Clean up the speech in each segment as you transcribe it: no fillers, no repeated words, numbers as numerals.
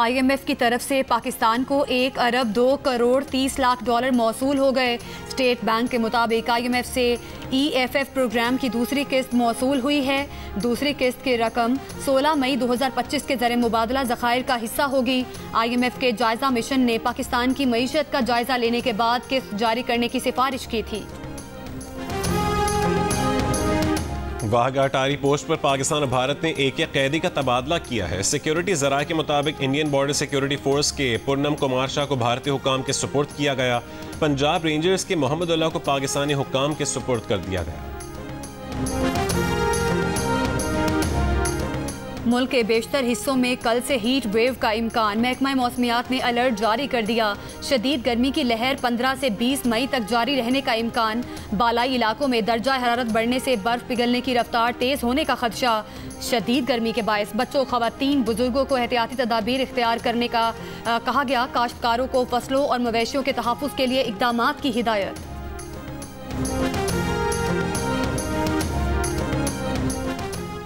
IMF की तरफ से पाकिस्तान को 1 अरब 2 करोड़ 30 लाख डॉलर मौसूल हो गए। स्टेट बैंक के मुताबिक IMF से EFF प्रोग्राम की दूसरी किस्त मौसूल हुई है। दूसरी किस्त की रकम 16 मई 2025 के ज़र मुबादला ज़खायर का हिस्सा होगी। IMF के जायज़ा मिशन ने पाकिस्तान की मईशत का जायज़ा लेने के बाद किस्त जारी करने की सिफारिश की थी। वाहगा अटारी पोस्ट पर पाकिस्तान और भारत ने एक कैदी का तबादला किया है। सिक्योरिटी ज़राए के मुताबिक इंडियन बॉर्डर सिक्योरिटी फोर्स के पूर्णम कुमार शाह को भारतीय हुकाम के सुपुर्द किया गया। पंजाब रेंजर्स के मोहम्मद अल्लाह को पाकिस्तानी हुकाम के सुपुर्द कर दिया गया। मुल्क के बेशतर हिस्सों में कल से हीट वेव का इम्कान। महकमा मौसमियात ने अलर्ट जारी कर दिया। शदीद गर्मी की लहर 15 से 20 मई तक जारी रहने का इम्कान। बालाई इलाकों में दर्जा हरारत बढ़ने से बर्फ पिघलने की रफ्तार तेज़ होने का खदशा। शदीद गर्मी के बायस बच्चों, खवातीन, बुजुर्गों को एहतियाती तदाबीर इख्तियार करने का कहा गया। काश्तकारों को फसलों और मवेशियों के तहफ़्फ़ुज़ के लिए इक़दामात की हिदायत।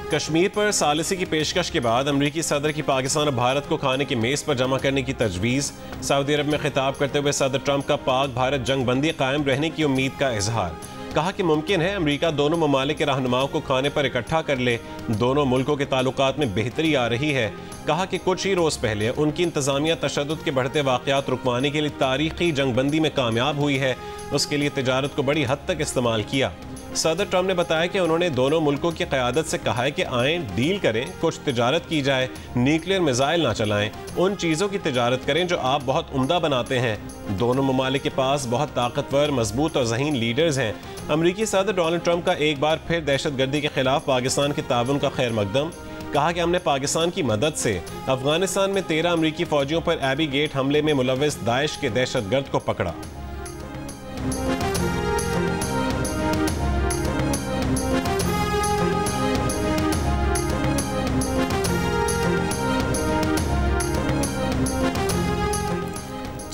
कश्मीर पर सालिसी की पेशकश के बाद अमरीकी सदर की पाकिस्तान और भारत को खाने की मेज़ पर जमा करने की तजवीज़। सऊदी अरब में खिताब करते हुए सदर ट्रंप का पाक भारत जंग बंदी कायम रहने की उम्मीद का इजहार। कहा कि मुमकिन है अमरीका दोनों ममालिक के रहनुमाओं को खाने पर इकट्ठा कर ले। दोनों मुल्कों के ताल्लुकात में बेहतरी आ रही है। कहा कि कुछ ही रोज़ पहले उनकी इंतज़ामिया तशद्दुद के बढ़ते वाक़यात रुकवाने के लिए तारीखी जंग बंदी में कामयाब हुई है। उसके लिए तिजारत को बड़ी हद तक इस्तेमाल किया। सदर ट्रंप ने बताया कि उन्होंने दोनों मुल्कों की क़यादत से कहा है कि आएँ डील करें, कुछ तिजारत की जाए, न्यूक्लियर मिसाइल ना चलाएं, उन चीज़ों की तिजारत करें जो आप बहुत उम्दा बनाते हैं। दोनों ममालिक के पास बहुत ताकतवर, मजबूत और ज़हीन लीडर्स हैं। अमरीकी सदर डोनाल्ड ट्रंप का एक बार फिर दहशतगर्दी के खिलाफ पाकिस्तान के ताउन का खैर मकदम। कहा कि हमने पाकिस्तान की मदद से अफगानिस्तान में 13 अमरीकी फौजियों पर एबी गेट हमले में मुलव्विस दाइश के दहशतगर्द को पकड़ा।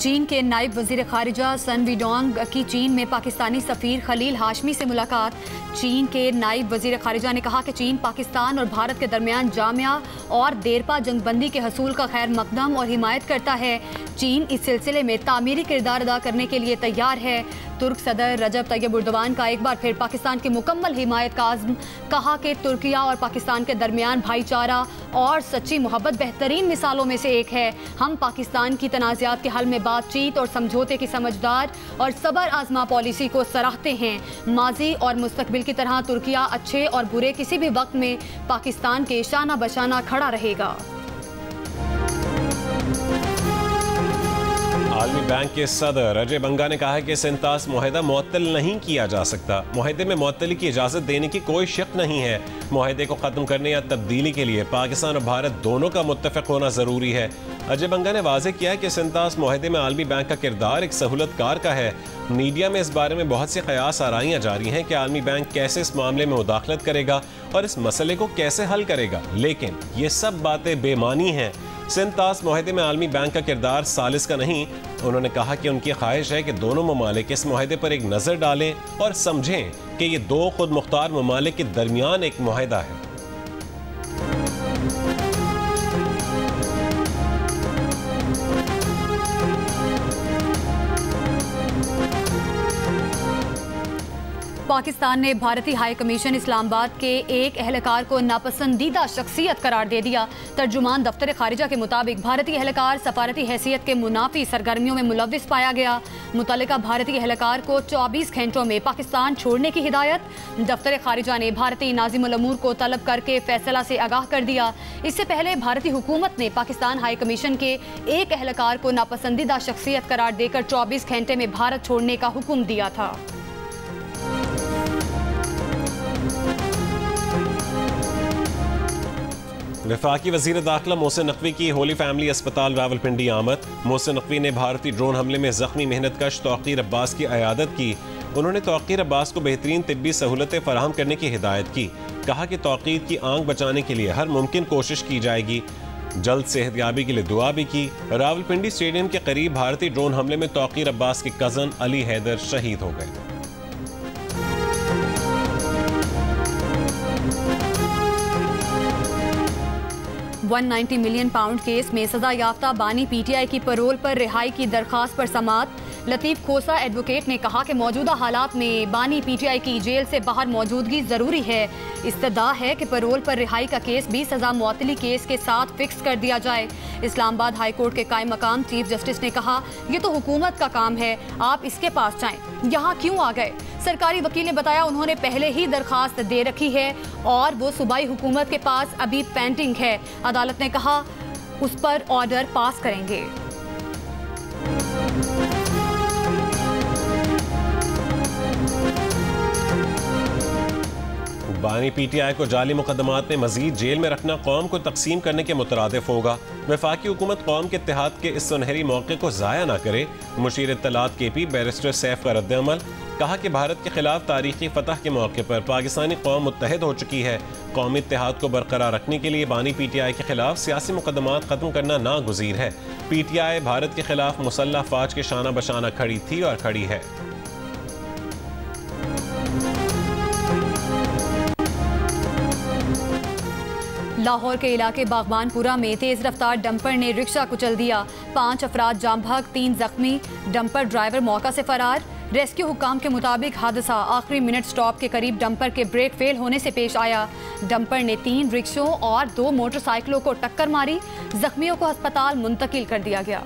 चीन के नायब वजीर खारिजा सन वीडोंग की चीन में पाकिस्तानी सफ़ीर खलील हाशमी से मुलाकात। चीन के नायब वजीर खारिजा ने कहा कि चीन पाकिस्तान और भारत के दरमियान जामिया और देरपा जंगबंदी के हसूल का खैर मकदम और हिमायत करता है। चीन इस सिलसिले में तामीरी किरदार अदा करने के लिए तैयार है। तुर्क सदर रजब तैयब एर्दोगान का एक बार फिर पाकिस्तान की मुकम्मल हिमायत का आज़्म। कहा कि तुर्किया और पाकिस्तान के दरमियान भाईचारा और सच्ची मोहब्बत बेहतरीन मिसालों में से एक है। हम पाकिस्तान की तनाज़ात के हल में बातचीत और समझौते की समझदार और सबर आजमा पॉलिसी को सराहते हैं। माजी और मुस्तकबिल की तरह तुर्किया अच्छे और बुरे किसी भी वक्त में पाकिस्तान के शाना बशाना खड़ा रहेगा। आलमी बैंक के सदर अजय बंगा ने कहा है कि सिंतास मुआहदा मुअत्तल नहीं किया जा सकता। मुआहदे में मुअत्तली की इजाज़त देने की कोई शक नहीं है। मुआहदे को ख़त्म करने या तब्दीली के लिए पाकिस्तान और भारत दोनों का मुत्तफ़िक़ होना ज़रूरी है। अजय बंगा ने वाज़ेह किया कि सिंतास मुआहदे में आलमी बैंक का किरदार एक सहूलतकार का है। मीडिया में इस बारे में बहुत सी क़यास आराइयाँ जारी हैं कि आलमी बैंक कैसे इस मामले में मुदाखलत करेगा और इस मसले को कैसे हल करेगा, लेकिन ये सब बातें बेमानी हैं। सिंतास मुआहदे में आलमी बैंक का किरदार सालिस का नहीं। उन्होंने कहा कि उनकी ख्वाहिश है कि दोनों ममालिक इस मुआहदे पर एक नज़र डालें और समझें कि ये दो खुद मुख्तार ममालिक के दरमियान एक मुआहदा है। पाकिस्तान ने भारतीय हाई कमीशन इस्लामाबाद के एक एहलकार को नापसंदीदा शख्सियत करार दे दिया। तर्जुमान दफ्तर खारिजा के मुताबिक भारतीय एहलकार सफारती हैसियत के मुनाफी सरगर्मियों में मुलव्विस पाया गया। मुतल्लिका भारतीय एहलकार को 24 घंटों में पाकिस्तान छोड़ने की हिदायत। दफ्तर खारिजा ने भारतीय नाज़िमुल अमूर को तलब करके फैसला से आगाह कर दिया। इससे पहले भारतीय हुकूमत ने पाकिस्तान हाई कमीशन के एक एहलकार को नापसंदीदा शख्सियत करार देकर 24 घंटे में भारत छोड़ने का हुक्म दिया था। वफाकी वज़ीर दाखिला मोहसिन नकवी की होली फैमिली अस्पताल रावलपिंडी आमद। मोहसिन नकवी ने भारतीय ड्रोन हमले में जख्मी मेहनतकश तौक़ीर अब्बास की अयादत की। उन्होंने तौक़ीर अब्बास को बेहतरीन तिब्बी सहूलतें फराहम करने की हिदायत की। कहा कि तौक़ीर की आंख बचाने के लिए हर मुमकिन कोशिश की जाएगी। जल्द सेहतयाबी के लिए दुआ भी की। रावलपिंडी स्टेडियम के करीब भारतीय ड्रोन हमले में तौक़ीर अब्बास के कज़न अली हैदर शहीद हो गए। 190 मिलियन पाउंड केस में सजा याफ्ता बानी पीटीआई की पैरोल पर रिहाई की दरखास्त पर समाअत। लतीफ खोसा एडवोकेट ने कहा कि मौजूदा हालात में बानी पीटीआई की जेल से बाहर मौजूदगी जरूरी है। इस्तदा है कि पैरोल पर रिहाई का केस भी सजा मुअत्तली केस के साथ फिक्स कर दिया जाए। इस्लामाबाद हाई कोर्ट के कायम मकाम चीफ जस्टिस ने कहा, ये तो हुकूमत का काम है, आप इसके पास जाएं, यहाँ क्यों आ गए। सरकारी वकील ने बताया उन्होंने पहले ही दरखास्त दे रखी है और वो सूबाई हुकूमत के पास अभी पेंडिंग है। अदालत ने कहा उस पर ऑर्डर पास करेंगे। बानी पीटीआई को जाली मुकदमात में मजीद जेल में रखना कौम को तकसीम करने के मुतरादिफ होगा। वफाकी हुकूमत कौम के इत्तेहाद के इस सुनहरी मौके को ज़ाया ना करे। मुशीर इत्तलात केपी बैरिस्टर सैफ का रद्द-ए-अमल। कहा कि भारत के खिलाफ तारीखी फतह के मौके पर पाकिस्तानी कौम मुत्तहिद हो चुकी है। कौमी इत्तेहाद को बरकरार रखने के लिए बानी पीटीआई के खिलाफ सियासी मुकदमात ख़त्म करना नागुज़ीर है। पीटीआई भारत के खिलाफ मुसल्लह फ़ौज के शाना बशाना खड़ी थी और खड़ी है। लाहौर के इलाके बागबानपुरा में तेज रफ्तार डंपर ने रिक्शा कुचल दिया। 5 अफराद जाम भाग, 3 जख्मी। डंपर ड्राइवर मौका से फरार। रेस्क्यू हुकाम के मुताबिक हादसा आखिरी मिनट स्टॉप के करीब डंपर के ब्रेक फेल होने से पेश आया। डंपर ने 3 रिक्शों और 2 मोटरसाइकिलों को टक्कर मारी। जख्मियों को अस्पताल मुंतकिल कर दिया गया।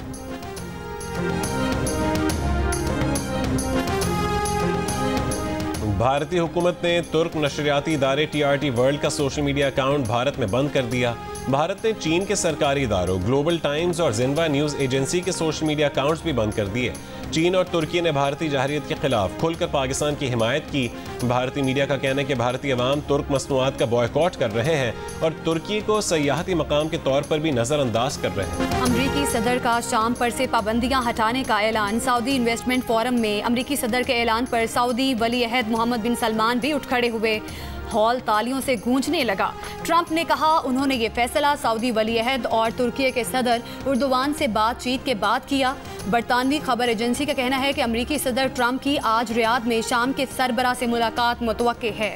भारतीय हुकूमत ने तुर्क नशरियाती इदारे TRT वर्ल्ड का सोशल मीडिया अकाउंट भारत में बंद कर दिया। भारत ने चीन के सरकारी इदारों ग्लोबल टाइम्स और जिन्वा न्यूज़ एजेंसी के सोशल मीडिया अकाउंट्स भी बंद कर दिए। चीन और तुर्की ने भारतीय जहरियत के खिलाफ खुलकर पाकिस्तान की हिमायत की। भारतीय मीडिया का कहना है कि भारतीय अवाम तुर्क मसनूआत का बॉयकॉट कर रहे हैं और तुर्की को सयाहती मकाम के तौर पर भी नज़रअंदाज कर रहे हैं। अमरीकी सदर का शाम पर से पाबंदियां हटाने का ऐलान। सऊदी इन्वेस्टमेंट फोरम में अमरीकी सदर के ऐलान पर सऊदी वली अहद मोहम्मद बिन सलमान भी उठ खड़े हुए। हॉल तालियों से गूंजने लगा। ट्रंप ने कहा उन्होंने ये फैसला सऊदी वली अहद और तुर्की के सदर उर्दुवान से बातचीत के बाद किया। बरतानवी खबर एजेंसी का कहना है कि अमरीकी सदर ट्रंप की आज रियाद में शाम के सरबराह से मुलाकात मुतवक्के है।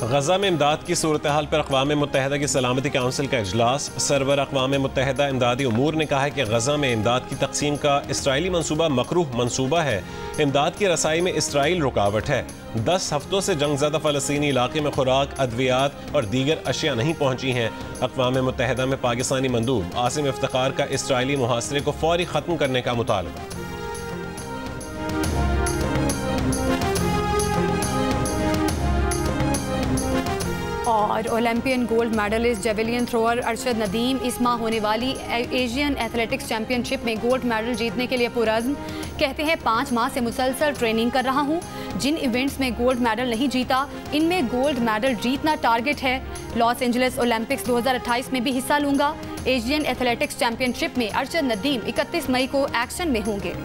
गजा में इमदाद की सूरत हाल पर अक़वाम मुत्तहिदा की सलामती काउंसिल का इजलास। सरवर अक़वाम मुत्तहिदा इमदादी उमूर ने कहा है कि गजा में इमदाद की तकसीम का इसराइली मनसूबा मकरूह मनसूबा है। इमदाद की रसाई में इसराइल रुकावट है। 10 हफ्तों से जंगज़दा फ़लस्तीनी इलाके में खुराक, अद्वियात और दीगर अशिया नहीं पहुँची हैं। अक़वाम मुत्तहिदा में पाकिस्तानी मंदूब आसिम इफ्तिखार का इसराइली मुहासरे को फौरी ख़त्म करने का मुतालबा। और Olympian gold medallist javelin thrower Arshad Nadeem इस माह होने वाली एशियन एथलेटिक्स चैंपियनशिप में गोल्ड मेडल जीतने के लिए पुरअज़्म। कहते हैं 5 माह से मुसलसल ट्रेनिंग कर रहा हूं। जिन इवेंट्स में गोल्ड मेडल नहीं जीता इनमें गोल्ड मेडल जीतना टारगेट है। लॉस एंजलिस ओलंपिक्स 2028 में भी हिस्सा लूंगा। एशियन एथलेटिक्स चैंपियनशिप में अरशद नदीम 31 मई को एक्शन में होंगे।